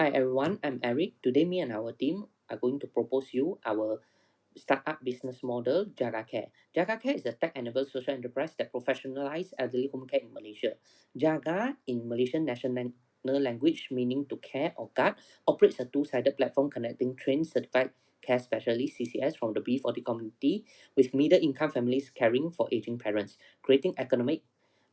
Hi everyone, I'm Eric. Today me and our team are going to propose you our startup business model, Jaga Care. Jaga Care is a tech-enabled social enterprise that professionalizes elderly home care in Malaysia. Jaga, in Malaysian national language meaning to care or guard, operates a two-sided platform connecting trained certified care specialists (CCS) from the B40 community with middle-income families caring for aging parents, creating economic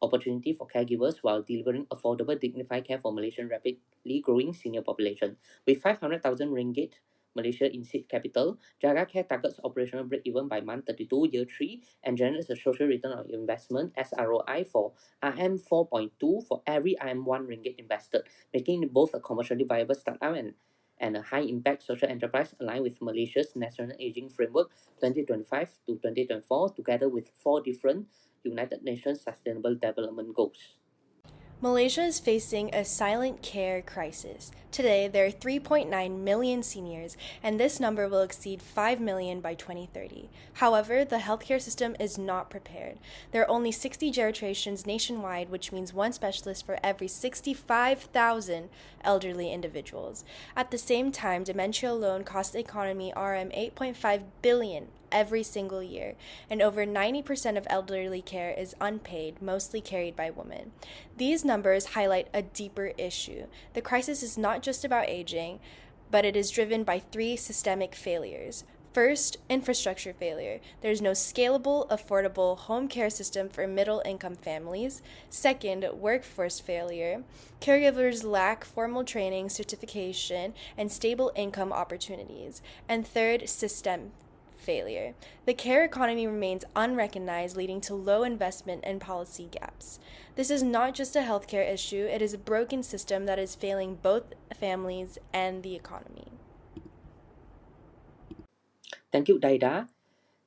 opportunity for caregivers while delivering affordable, dignified care for Malaysian rapidly growing senior population. With 500,000 ringgit Malaysia in seed capital, Jaga Care targets operational break-even by month 32, year 3, and generates a social return on investment (SROI) for RM 4.2 for every RM 1 ringgit invested, making it both a commercially viable startup and a high-impact social enterprise aligned with Malaysia's National Aging Framework 2025 to 2024, together with 4 different United Nations Sustainable Development Goals. Malaysia is facing a silent care crisis. Today, there are 3.9 million seniors, and this number will exceed 5 million by 2030. However, the healthcare system is not prepared. There are only 60 geriatricians nationwide, which means one specialist for every 65,000 elderly individuals. At the same time, dementia alone costs the economy RM 8.5 billion every single year, and over 90% of elderly care is unpaid, mostly carried by women. These numbers highlight a deeper issue. The crisis is not just about aging, but it is driven by 3 systemic failures. First, infrastructure failure. There's no scalable, affordable home care system for middle-income families. Second, workforce failure. Caregivers lack formal training, certification, and stable income opportunities. And third, system failure. The care economy remains unrecognized, leading to low investment and policy gaps. This is not just a healthcare issue, it is a broken system that is failing both families and the economy. Thank you, Daida.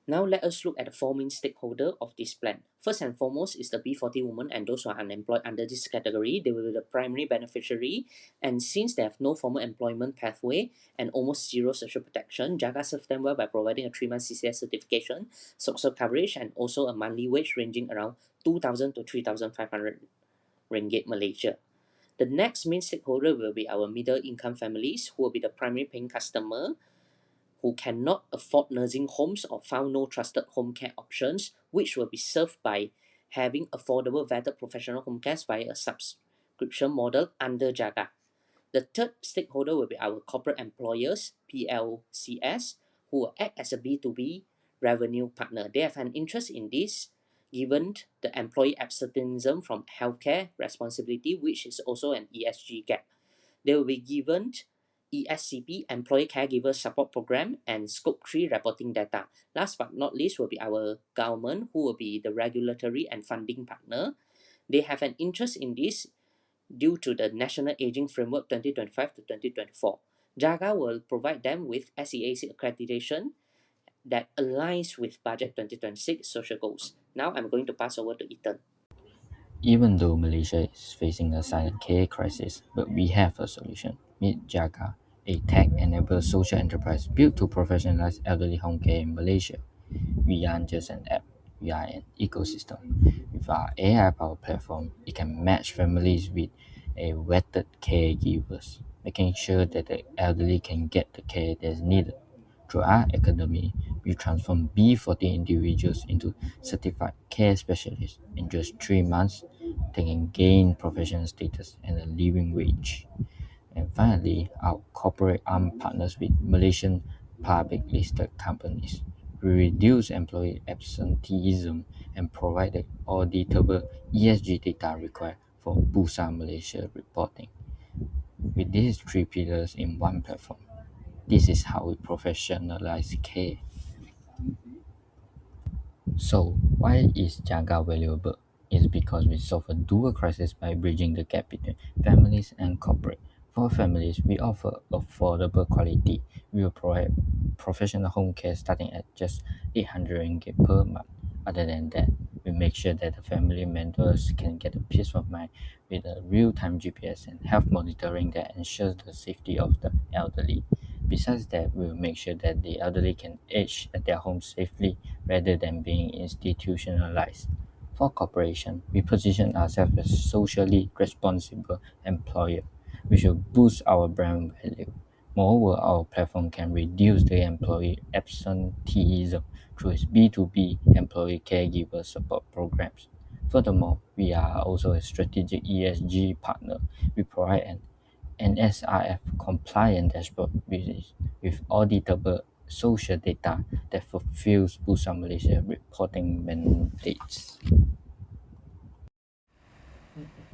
Now let us look at the 4 main stakeholders of this plan. First and foremost is the B40 women and those who are unemployed under this category. They will be the primary beneficiary, and since they have no formal employment pathway and almost zero social protection, Jaga serves them well by providing a 3-month CCS certification, social coverage, and also a monthly wage ranging around 2,000 to 3,500 ringgit Malaysia. The next main stakeholder will be our middle income families, who will be the primary paying customer who cannot afford nursing homes or found no trusted home care options, which will be served by having affordable vetted professional home care via a subscription model under Jaga. The third stakeholder will be our corporate employers, PLCS, who will act as a B2B revenue partner. They have an interest in this given the employee absenteeism from healthcare responsibility, which is also an ESG gap. They will be given ESCP, Employee Caregiver Support Program, and Scope 3 reporting data. Last but not least will be our government, who will be the regulatory and funding partner. They have an interest in this due to the National Aging Framework 2025 to 2024. Jaga will provide them with SEAC accreditation that aligns with Budget 2026 social goals. Now I'm going to pass over to Ethan. Even though Malaysia is facing a silent care crisis, but we have a solution. Meet Jaga, a tech-enabled social enterprise built to professionalize elderly home care in Malaysia. We aren't just an app, we are an ecosystem. With our AI-powered platform, it can match families with a vetted caregivers, making sure that the elderly can get the care that's needed. Through our academy, we transform B40 individuals into certified care specialists in just 3 months. They can gain professional status and a living wage. And finally, our corporate arm partners with Malaysian public listed companies. We reduce employee absenteeism and provide the auditable ESG data required for Bursa Malaysia reporting. With these 3 pillars in one platform, this is how we professionalize care. So, why is Jaga valuable? It's because we solve a dual crisis by bridging the gap between families and corporate. For families, we offer affordable quality. We will provide professional home care starting at just 800 ringgit per month. Other than that, we make sure that the family members can get a peace of mind with a real-time GPS and health monitoring that ensures the safety of the elderly. Besides that, we will make sure that the elderly can age at their home safely rather than being institutionalized. For corporation, we position ourselves as a socially responsible employer. which will boost our brand value. Moreover, our platform can reduce the employee absenteeism through its B2B employee caregiver support programs. Furthermore, we are also a strategic ESG partner. We provide an NSRF compliant dashboard with auditable social data that fulfills Bursa Malaysia reporting mandates.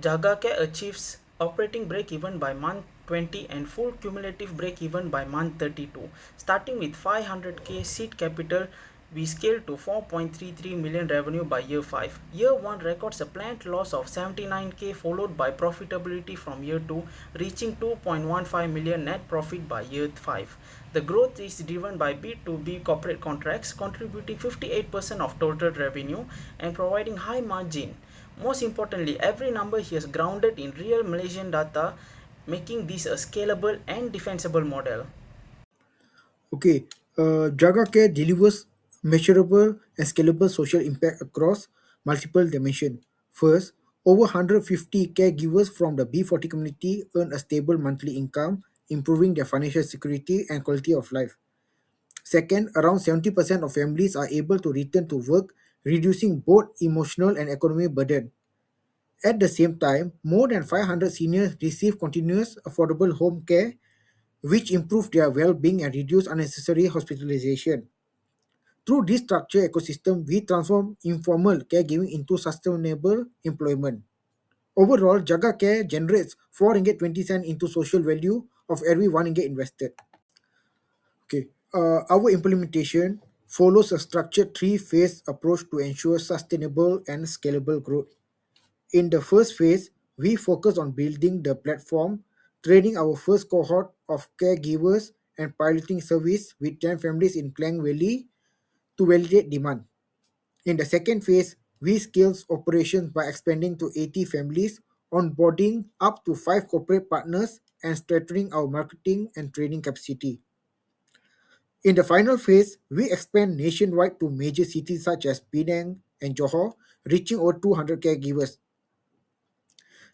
Jagake achieves operating break-even by month 20 and full cumulative break-even by month 32. Starting with 500k seed capital, we scale to 4.33 million revenue by year 5. Year 1 records a planned loss of 79k followed by profitability from year 2, reaching 2.15 million net profit by year 5. The growth is driven by B2B corporate contracts contributing 58% of total revenue and providing high margin. Most importantly, every number here is grounded in real Malaysian data, making this a scalable and defensible model. Okay, Jaga Care delivers measurable and scalable social impact across multiple dimensions. First, over 150 caregivers from the B40 community earn a stable monthly income, improving their financial security and quality of life. Second, around 70% of families are able to return to work, reducing both emotional and economic burden. At the same time, more than 500 seniors receive continuous affordable home care, which improve their well-being and reduce unnecessary hospitalization. Through this structured ecosystem, we transform informal caregiving into sustainable employment. Overall, Jaga Care generates 4 ringgit 20 cent into social value of every 1 ringgit invested. Okay. Our implementation follows a structured three-phase approach to ensure sustainable and scalable growth. In the first phase, we focus on building the platform, training our first cohort of caregivers, and piloting service with 10 families in Klang Valley to validate demand. In the second phase, we scale operations by expanding to 80 families, onboarding up to 5 corporate partners, and strengthening our marketing and training capacity. In the final phase, we expand nationwide to major cities such as Penang and Johor, reaching over 200 caregivers.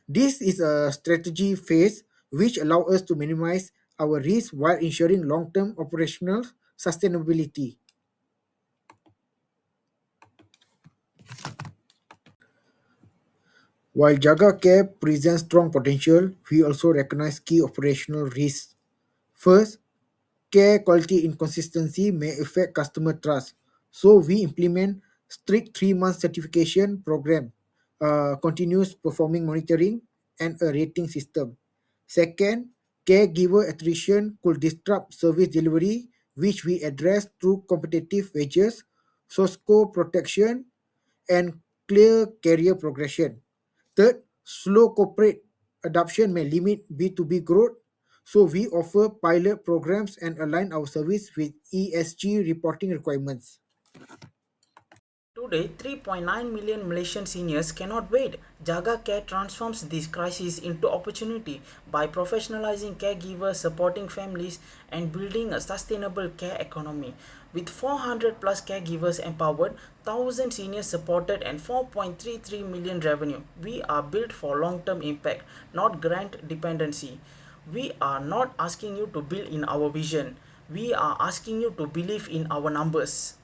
This is a strategy phase which allows us to minimize our risk while ensuring long-term operational sustainability. While Jaga Care presents strong potential, we also recognize key operational risks. First, care quality inconsistency may affect customer trust, so we implement strict 3 month certification program, continuous performing monitoring, and a rating system. Second, caregiver attrition could disrupt service delivery, which we address through competitive wages, SOSCO protection, and clear career progression. Third, slow corporate adoption may limit B2B growth, so we offer pilot programs and align our service with ESG reporting requirements. Today, 3.9 million Malaysian seniors cannot wait. Jaga Care transforms this crisis into opportunity by professionalizing caregivers, supporting families, and building a sustainable care economy. With 400 plus caregivers empowered, 1,000 seniors supported, and 4.33 million revenue, we are built for long-term impact, not grant dependency. We are not asking you to build in our vision. We are asking you to believe in our numbers.